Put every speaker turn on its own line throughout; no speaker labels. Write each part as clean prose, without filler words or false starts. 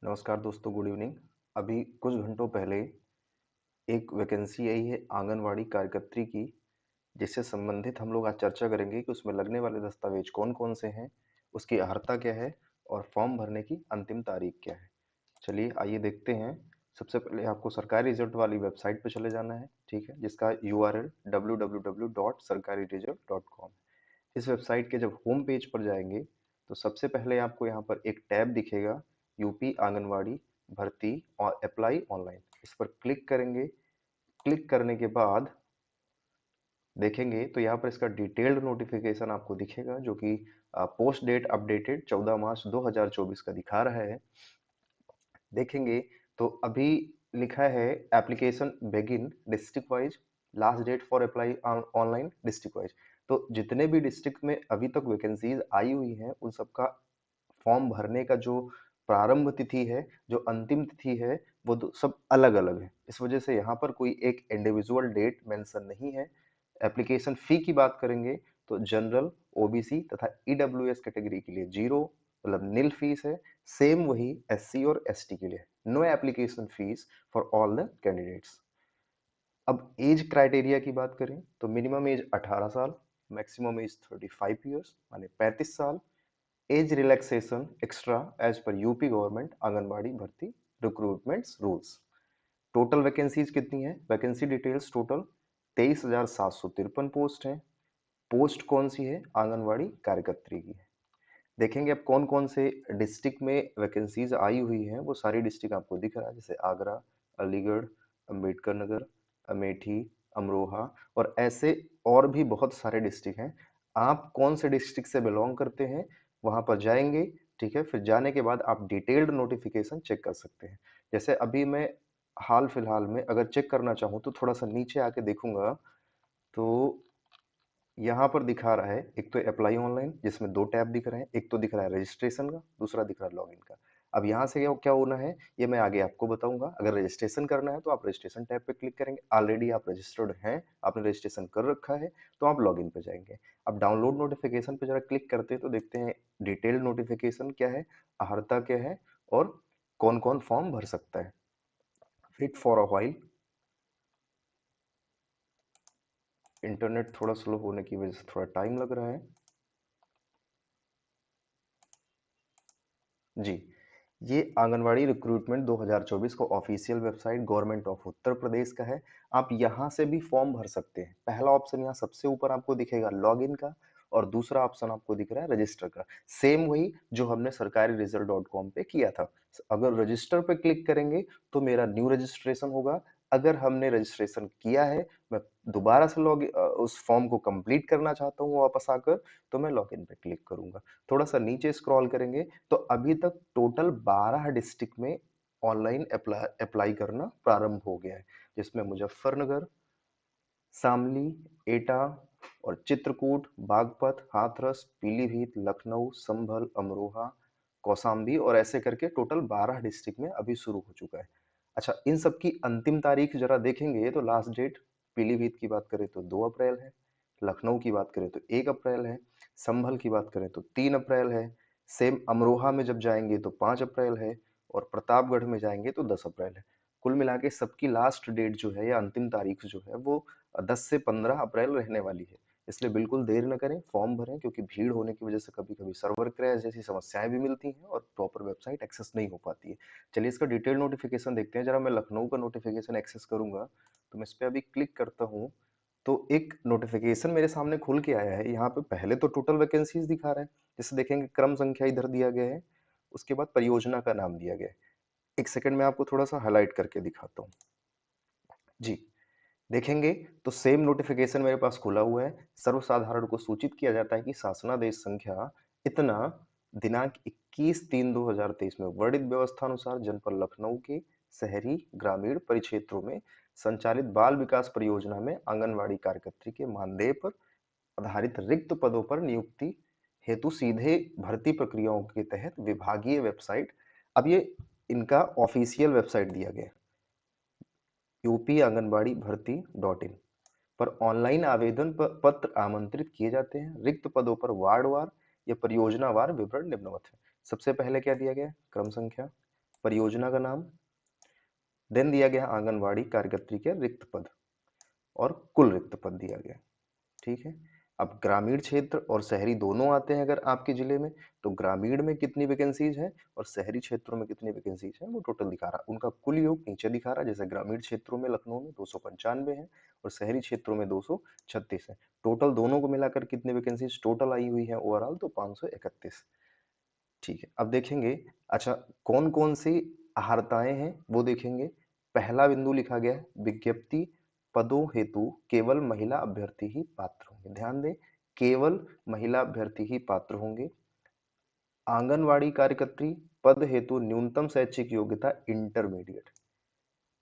नमस्कार दोस्तों, good evening. अभी कुछ घंटों पहले एक वैकेंसी आई है आंगनवाड़ी कार्यकर्त्री की, जिससे संबंधित हम लोग आज चर्चा करेंगे कि उसमें लगने वाले दस्तावेज कौन-कौन से हैं, उसकी अर्हता क्या है और फॉर्म भरने की अंतिम तारीख क्या है। चलिए आइए देखते हैं। सबसे पहले आपको सरकारी रिजल्ट वाली वेबसाइट पे चले जाना है, ठीक है, जिसका यूआरएल www.sarkarijresult.com। इस वेबसाइट के जब होम पेज पर जाएंगे तो सबसे पहले आपको यहाँ पर एक टैब दिखेगा, यूपी आंगनवाड़ी भर्ती और अप्लाई ऑनलाइन। इस पर क्लिक करेंगे। क्लिक करने के बाद देखेंगे तो यहाँ पर इसका डिटेल्ड नोटिफिकेशन आपको दिखेगा, जो कि पोस्ट डेट अपडेटेड 14 मार्च 2024 का दिखा रहा है। देखेंगे तो अभी लिखा है application begin district wise, last date for apply online district wise. तो जितने भी डिस्ट्रिक्ट में अभी तक वैकेंसीज आई हुई हैं उन सबका फॉर्म भरने का जो प्रारंभ तिथि है, जो अंतिम तिथि है, वो सब अलग अलग है। इस वजह से यहाँ पर कोई एक इंडिविजुअल डेट मेंशन नहीं है। एप्लीकेशन फी की बात करेंगे तो जनरल, ओबीसी तथा ईडब्ल्यूएस कैटेगरी के लिए जीरो, मतलब नील फीस है। सेम वही एससी और एसटी के लिए, no application fee for all the candidates. अब एज क्राइटेरिया की बात करें तो मिनिमम एज 18 साल, मैक्सिमम एज 35 ईयर्स माने 35 साल। एज रिलैक्सेशन एक्स्ट्रा एज पर यूपी गवर्नमेंट आंगनबाड़ी भर्ती रिक्रूटमेंट्स रूल्स। टोटल वैकेंसीज कितनी है? वैकेंसी डिटेल्स टोटल 23,753 पोस्ट हैं। पोस्ट कौन सी है? आंगनवाड़ी कार्यकर्त्री की है। देखेंगे अब कौन कौन से डिस्ट्रिक्ट में वैकेंसीज आई हुई हैं, वो सारी डिस्ट्रिक्ट आपको दिख रहा है, जैसे आगरा, अलीगढ़, अंबेडकर नगर, अमेठी, अमरोहा और ऐसे और भी बहुत सारे डिस्ट्रिक्ट हैं। आप कौन से डिस्ट्रिक्ट से बिलोंग करते हैं वहां पर जाएंगे, ठीक है। फिर जाने के बाद आप डिटेल्ड नोटिफिकेशन चेक कर सकते हैं। जैसे अभी मैं हाल फिलहाल में अगर चेक करना चाहूँ तो थोड़ा सा नीचे आके देखूंगा तो यहाँ पर दिखा रहा है, एक तो अप्लाई ऑनलाइन जिसमें दो टैब दिख रहे हैं, एक तो दिख रहा है रजिस्ट्रेशन का, दूसरा दिख रहा है लॉगिन का। अब यहाँ से क्या क्या होना है ये मैं आगे आपको बताऊंगा। अगर रजिस्ट्रेशन करना है तो आप रजिस्ट्रेशन टैब पे क्लिक करेंगे। ऑलरेडी आप रजिस्टर्ड हैं, आपने रजिस्ट्रेशन कर रखा है, तो आप लॉगिन पे जाएंगे। अब डाउनलोड नोटिफिकेशन पे जरा क्लिक करते हैं तो देखते हैं डिटेल्ड नोटिफिकेशन क्या है, अर्हता क्या है और कौन कौन फॉर्म भर सकता है। Fit for a while, internet थोड़ा स्लो होने की वजह से थोड़ा टाइम लग रहा है जी। ये आंगनवाड़ी रिक्रूटमेंट 2024 को official website government of Uttar Pradesh का है। आप यहाँ से भी फॉर्म भर सकते हैं। पहला ऑप्शन यहाँ सबसे ऊपर आपको दिखेगा लॉगिन का और दूसरा ऑप्शन आपको दिख रहा है रजिस्टर का। सेम वही जो हमने सरकारी रिजल्ट डॉट कॉम पे किया था। अगर रजिस्टर पे क्लिक करेंगे तो मेरा न्यू रजिस्ट्रेशन होगा। अगर हमने रजिस्ट्रेशन किया है, मैं दोबारा से उस फॉर्म को कंप्लीट करना चाहता हूँ वापस आकर, तो मैं लॉगिन पे क्लिक करूंगा। थोड़ा सा नीचे स्क्रॉल करेंगे तो अभी तक टोटल 12 डिस्ट्रिक्ट में ऑनलाइन अप्लाई करना प्रारंभ हो गया है, जिसमें मुजफ्फरनगर, शामली, एटा और चित्रकूट, बागपत, हाथरस, पीलीभीत, लखनऊ, संभल, अमरोहा, कौशाम्बी और ऐसे करके टोटल 12 डिस्ट्रिक्ट में अभी शुरू हो चुका है। अच्छा, इन सब की अंतिम तारीख जरा देखेंगे तो लास्ट डेट पीलीभीत की बात करें तो 2 अप्रैल है, लखनऊ की बात करें तो 1 अप्रैल है, संभल की बात करें तो 3 अप्रैल है, सेम अमरोहा में जब जाएंगे तो 5 अप्रैल है और प्रतापगढ़ में जाएंगे तो 10 अप्रैल है। कुल मिला के सबकी लास्ट डेट जो है या अंतिम तारीख जो है वो 10 से 15 अप्रैल रहने वाली है। इसलिए बिल्कुल देर न करें, फॉर्म भरें, क्योंकि भीड़ होने की वजह से कभी-कभी सर्वर क्रैश जैसी समस्याएं भी मिलती हैं और प्रॉपर वेबसाइट एक्सेस नहीं हो पाती है। चलिए इसका डिटेल नोटिफिकेशन देखते हैं। जरा मैं लखनऊ का नोटिफिकेशन एक्सेस करूंगा तो मैं इस पर अभी क्लिक करता हूँ तो एक नोटिफिकेशन मेरे सामने खुल के आया है। यहाँ पे पहले तो टोटल वैकेंसीज दिखा रहा है, जैसे देखेंगे क्रम संख्या इधर दिया गया है, उसके बाद परियोजना का नाम दिया गया है। एक सेकंड में आपको थोड़ा सा हाईलाइट करके दिखाता हूँ जी। देखेंगे तो सेम नोटिफिकेशन मेरे पास खुला हुआ है। सर्वसाधारण को सूचित किया जाता है कि शासनादेश संख्या इतना दिनांक 21/3/2023 में वर्णित व्यवस्था अनुसार जनपद लखनऊ के शहरी ग्रामीण परिक्षेत्रों में संचालित बाल विकास परियोजना में आंगनवाड़ी कार्यकर्त्री के मानदेय पर आधारित रिक्त पदों पर नियुक्ति हेतु सीधे भर्ती प्रक्रियाओं के तहत विभागीय वेबसाइट, अब ये इनका ऑफिशियल वेबसाइट दिया गया, यूपी आंगनबाड़ी भर्ती .in पर ऑनलाइन आवेदन पत्र आमंत्रित किए जाते हैं। रिक्त पदों पर वार्डवार या परियोजनावार विवरण निम्नवत है। सबसे पहले क्या दिया गया? क्रम संख्या, परियोजना का नाम, देन दिया गया आंगनवाड़ी कार्यकर्त्री के रिक्त पद और कुल रिक्त पद दिया गया। ठीक है। अब ग्रामीण क्षेत्र और शहरी दोनों आते हैं अगर आपके जिले में, तो ग्रामीण में कितनी वैकेंसीज है और शहरी क्षेत्रों में कितनी वैकेंसीज है वो टोटल दिखा रहा, उनका कुल योग नीचे दिखा रहा। जैसे ग्रामीण क्षेत्रों में लखनऊ में 295 है और शहरी क्षेत्रों में 236 है। टोटल दोनों को मिलाकर कितनी वैकेंसीज टोटल आई हुई है ओवरऑल, तो 531। ठीक है, अब देखेंगे। अच्छा, कौन कौन सी अहर्ताएं हैं वो देखेंगे। पहला बिंदु लिखा गया है, विज्ञप्ति पदों हेतु केवल महिला अभ्यर्थी ही पात्र होंगे। ध्यान दें, केवल महिला अभ्यर्थी ही पात्र होंगे। आंगनवाड़ी कार्यकर्त्री पद हेतु न्यूनतम शैक्षिक योग्यता इंटरमीडिएट,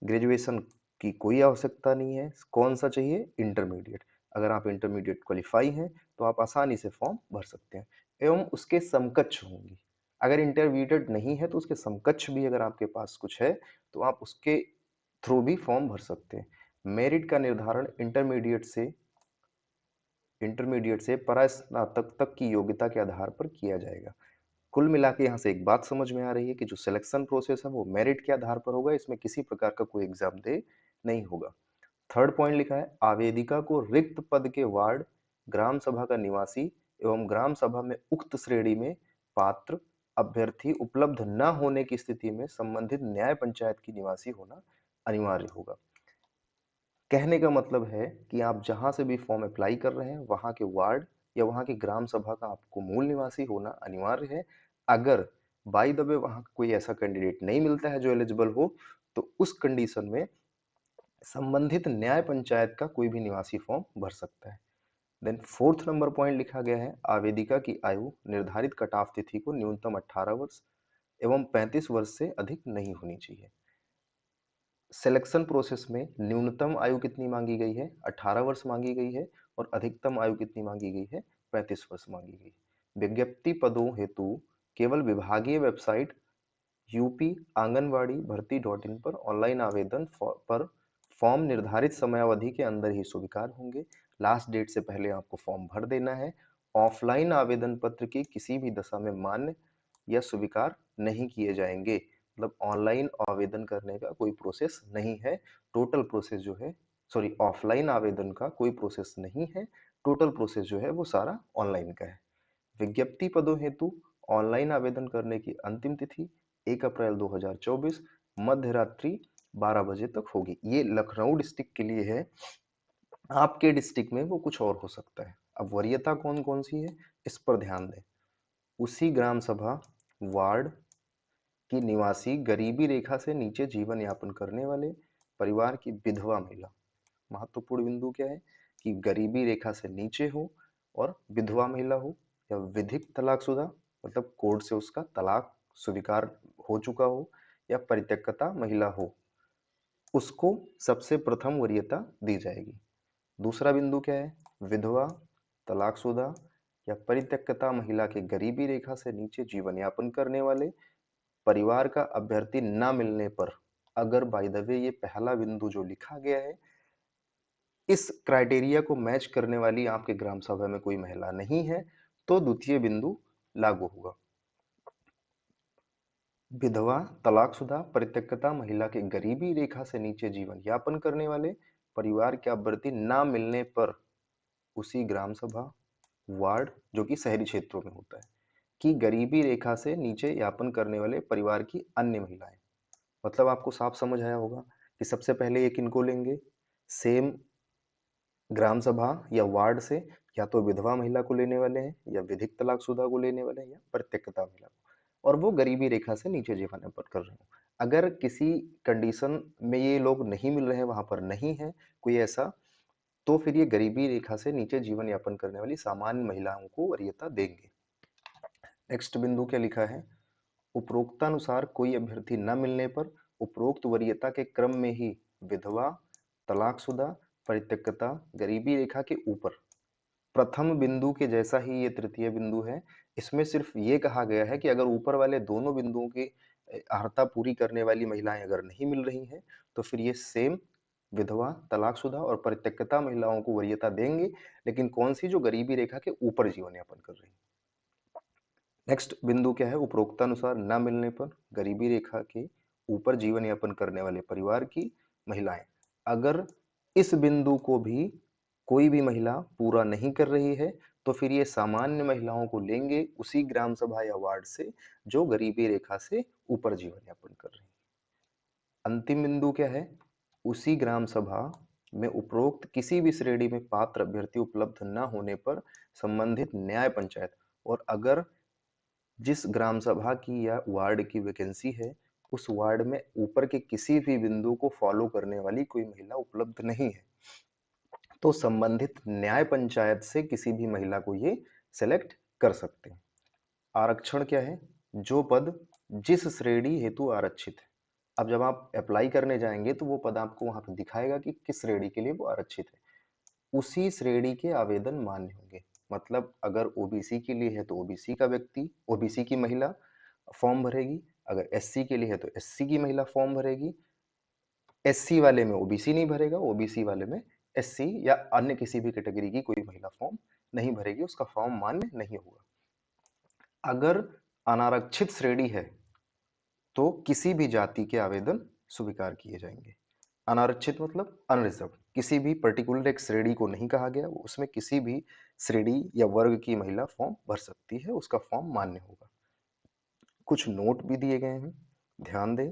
ग्रेजुएशन की कोई आवश्यकता नहीं है। कौन सा चाहिए? इंटरमीडिएट। अगर आप इंटरमीडिएट क्वालिफाई हैं तो आप आसानी से फॉर्म भर सकते हैं। एवं उसके समकक्ष होंगी। अगर इंटरमीडिएट नहीं है तो उसके समकक्ष भी अगर आपके पास कुछ है तो आप उसके थ्रू भी फॉर्म भर सकते हैं। मेरिट का निर्धारण इंटरमीडिएट से परास्नातक तक की योग्यता के आधार पर किया जाएगा। कुल मिला के यहाँ से एक बात समझ में आ रही है कि जो सिलेक्शन प्रोसेस है वो मेरिट के आधार पर होगा, इसमें किसी प्रकार का कोई एग्जाम दे नहीं होगा। थर्ड पॉइंट लिखा है, आवेदिका को रिक्त पद के वार्ड, ग्राम सभा का निवासी एवं ग्राम सभा में उक्त श्रेणी में पात्र अभ्यर्थी उपलब्ध न होने की स्थिति में संबंधित न्याय पंचायत की निवासी होना अनिवार्य होगा। कहने का मतलब है कि आप जहां से भी फॉर्म अप्लाई कर रहे हैं वहां के वार्ड या वहां की ग्राम सभा का आपको मूल निवासी होना अनिवार्य है। अगर बाय द वे वहां कोई ऐसा कैंडिडेट नहीं मिलता है जो एलिजिबल हो, तो उस कंडीशन में संबंधित न्याय पंचायत का कोई भी निवासी फॉर्म भर सकता है। देन फोर्थ नंबर पॉइंट लिखा गया है, आवेदिका की आयु निर्धारित कट ऑफ तिथि को न्यूनतम 18 वर्ष एवं 35 वर्ष से अधिक नहीं होनी चाहिए। सिलेक्शन प्रोसेस में न्यूनतम आयु कितनी मांगी गई है? 18 वर्ष मांगी गई है और अधिकतम आयु कितनी मांगी गई है? 35 वर्ष मांगी गई है। विज्ञप्ति पदों हेतु केवल विभागीय वेबसाइट यूपी आंगनवाड़ी भर्ती .in पर ऑनलाइन आवेदन पर फॉर्म निर्धारित समयावधि के अंदर ही स्वीकार होंगे। लास्ट डेट से पहले आपको फॉर्म भर देना है। ऑफलाइन आवेदन पत्र की किसी भी दशा में मान्य या स्वीकार नहीं किए जाएंगे। मतलब ऑनलाइन आवेदन करने का कोई प्रोसेस नहीं है। टोटल प्रोसेस जो है, सॉरी, ऑफलाइन आवेदन का कोई प्रोसेस नहीं है। टोटल प्रोसेस जो है वो सारा ऑनलाइन का है। विज्ञप्ति पदों हेतु ऑनलाइन आवेदन करने की अंतिम तिथि 1 अप्रैल 2024 मध्य रात्रि 12 बजे तक होगी। ये लखनऊ डिस्ट्रिक्ट के लिए है, आपके डिस्ट्रिक्ट में वो कुछ और हो सकता है। अब वरीयता कौन कौन सी है इस पर ध्यान दें। उसी ग्राम सभा वार्ड की निवासी, गरीबी रेखा से नीचे जीवन यापन करने वाले परिवार की विधवा महिला। महत्वपूर्ण बिंदु क्या है कि गरीबी रेखा से नीचे हो और विधवा महिला हो या विधिक तलाकशुदा, मतलब कोर्ट से उसका तलाक स्वीकार हो चुका हो, या परित्यक्ता महिला हो, उसको सबसे प्रथम वरीयता दी जाएगी। दूसरा बिंदु क्या है? विधवा, तलाकशुदा या परित्यक्ता महिला के गरीबी रेखा से नीचे जीवन यापन करने वाले परिवार का अभ्यर्थी न मिलने पर, अगर बाय द वे ये पहला बिंदु जो लिखा गया है इस क्राइटेरिया को मैच करने वाली आपके ग्राम सभा में कोई महिला नहीं है, तो द्वितीय बिंदु लागू होगा। विधवा, तलाकशुदा, परित्यक्ता महिला के गरीबी रेखा से नीचे जीवन यापन करने वाले परिवार के अभ्यर्थी ना मिलने पर उसी ग्राम सभा वार्ड, जो कि शहरी क्षेत्रों में होता है, कि गरीबी रेखा से नीचे यापन करने वाले परिवार की अन्य महिलाएं। मतलब आपको साफ समझ आया होगा कि सबसे पहले ये किनको लेंगे? सेम ग्राम सभा या वार्ड से या तो विधवा महिला को लेने वाले हैं, या विधिक तलाकशुदा को लेने वाले हैं, या परित्यक्ता महिला को, और वो गरीबी रेखा से नीचे जीवन यापन कर रहे हो। अगर किसी कंडीशन में ये लोग नहीं मिल रहे हैं, वहां पर नहीं है कोई ऐसा, तो फिर ये गरीबी रेखा से नीचे जीवन यापन करने वाली सामान्य महिलाओं को वरीयता देंगे। नेक्स्ट बिंदु क्या लिखा है? उपरोक्तानुसार कोई अभ्यर्थी न मिलने पर उपरोक्त वरीयता के क्रम में ही विधवा, तलाकशुदा, परित्यक्ता, गरीबी रेखा के ऊपर, प्रथम बिंदु के जैसा ही ये तृतीय बिंदु है। इसमें सिर्फ ये कहा गया है कि अगर ऊपर वाले दोनों बिंदुओं की अर्हता पूरी करने वाली महिलाएं अगर नहीं मिल रही हैं, तो फिर ये सेम विधवा, तलाकशुदा और परित्यक्ता महिलाओं को वरीयता देंगे, लेकिन कौन सी? जो गरीबी रेखा के ऊपर जीवन यापन कर रही है। नेक्स्ट बिंदु क्या है, उपरोक्तानुसार न मिलने पर गरीबी रेखा के ऊपर जीवन यापन करने वाले परिवार की महिलाएं, अगर इस बिंदु को भी कोई भी महिला पूरा नहीं कर रही है तो फिर ये सामान्य महिलाओं को लेंगे उसी ग्राम सभा या वार्ड से जो गरीबी रेखा से ऊपर जीवन यापन कर रही है। अंतिम बिंदु क्या है, उसी ग्राम सभा में उपरोक्त किसी भी श्रेणी में पात्र अभ्यर्थी उपलब्ध न होने पर संबंधित न्याय पंचायत, और अगर जिस ग्राम सभा की या वार्ड की वैकेंसी है उस वार्ड में ऊपर के किसी भी बिंदु को फॉलो करने वाली कोई महिला उपलब्ध नहीं है तो संबंधित न्याय पंचायत से किसी भी महिला को ये सेलेक्ट कर सकते हैं। आरक्षण क्या है, जो पद जिस श्रेणी हेतु आरक्षित है। अब जब आप अप्लाई करने जाएंगे तो वो पद आपको वहां पे दिखाएगा कि किस श्रेणी के लिए वो आरक्षित है, उसी श्रेणी के आवेदन मान्य होंगे। मतलब अगर ओबीसी के लिए है तो ओबीसी का व्यक्ति, ओबीसी की महिला फॉर्म भरेगी, अगर एससी के लिए है तो एससी की महिला फॉर्म भरेगी, एससी वाले में ओबीसी नहीं भरेगा, ओबीसी वाले में एससी या अन्य किसी भी कैटेगरी की कोई महिला फॉर्म नहीं भरेगी, उसका फॉर्म मान्य नहीं होगा। अगर अनारक्षित श्रेणी है तो किसी भी जाति के आवेदन स्वीकार किए जाएंगे। अनारक्षित मतलब अनरिजर्व, किसी भी पर्टिकुलर एक श्रेणी को नहीं कहा गया, उसमें किसी भी श्रेणी या वर्ग की महिला फॉर्म भर सकती है, उसका फॉर्म मान्य होगा। कुछ नोट भी दिए गए हैं, ध्यान दें।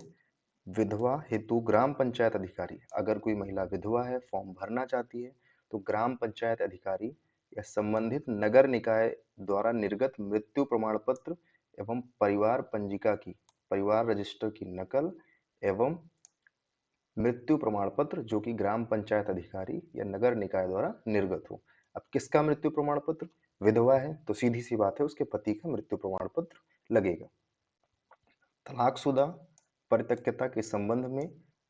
विधवा हेतु ग्राम पंचायत अधिकारी, अगर कोई महिला विधवा है फॉर्म भरना चाहती है तो ग्राम पंचायत अधिकारी या संबंधित नगर निकाय द्वारा निर्गत मृत्यु प्रमाण पत्र एवं परिवार पंजिका की, परिवार रजिस्टर की नकल एवं मृत्यु प्रमाण पत्र जो कि ग्राम पंचायत अधिकारी या नगर निकाय द्वारा निर्गत हो। अब किसका मृत्यु प्रमाण पत्र, विधवा है तो सीधी सी बात है उसके पति का मृत्यु प्रमाण पत्र लगेगा। तलाकशुदा परित्यक्ता के संबंध में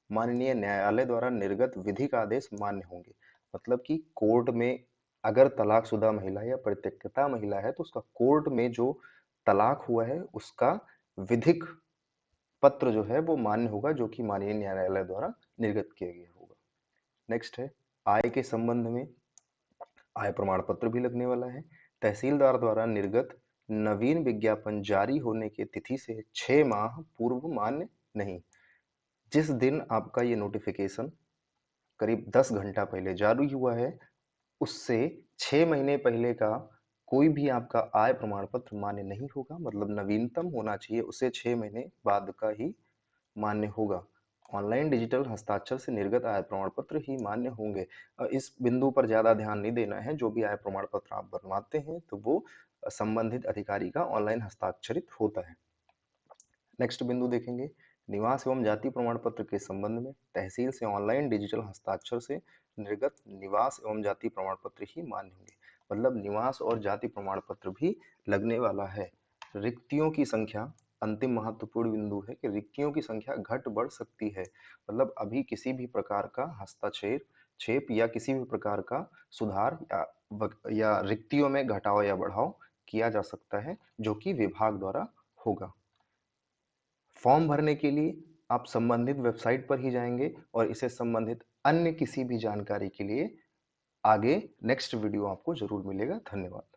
माननीय न्यायालय द्वारा निर्गत विधिक आदेश मान्य होंगे। मतलब कि कोर्ट में अगर तलाकशुदा महिला या परित्यक्ता महिला है तो उसका कोर्ट में जो तलाक हुआ है उसका विधिक पत्र जो है वो मान्य होगा, जो कि माननीय न्यायालय द्वारा निर्गत किया गया होगा। नेक्स्ट है आय के संबंध में आय प्रमाण पत्र भी लगने वाला है। तहसीलदार द्वारा निर्गत नवीन विज्ञापन जारी होने की तिथि से 6 माह पूर्व मान्य नहीं। जिस दिन आपका ये नोटिफिकेशन करीब 10 घंटा पहले जारी हुआ है उससे 6 महीने पहले का कोई भी आपका आय प्रमाण पत्र मान्य नहीं होगा, मतलब नवीनतम होना चाहिए, उससे 6 महीने बाद का ही मान्य होगा। ऑनलाइन डिजिटल हस्ताक्षर से निर्गत आय प्रमाण पत्र ही मान्य होंगे। इस बिंदु पर ज्यादा ध्यान नहीं देना है, जो भी आय प्रमाण पत्र आप बनवाते हैं तो वो संबंधित अधिकारी का ऑनलाइन हस्ताक्षरित होता है। नेक्स्ट बिंदु देखेंगे, निवास एवं जाति प्रमाण पत्र के संबंध में तहसील से ऑनलाइन डिजिटल हस्ताक्षर से निर्गत निवास एवं जाति प्रमाण पत्र ही मान्य होंगे। मतलब निवास और जाति प्रमाण पत्र भी लगने वाला है। रिक्तियों की संख्या, अंतिम महत्वपूर्ण बिंदु है कि रिक्तियों की संख्या घट बढ़ सकती है। मतलब अभी किसी भी प्रकार का हस्ताक्षेप छेप या किसी भी प्रकार का सुधार या रिक्तियों में घटाव या बढ़ाव किया जा सकता है, जो कि विभाग द्वारा होगा। फॉर्म भरने के लिए आप संबंधित वेबसाइट पर ही जाएंगे और इसे संबंधित अन्य किसी भी जानकारी के लिए आगे नेक्स्ट वीडियो आपको जरूर मिलेगा। धन्यवाद।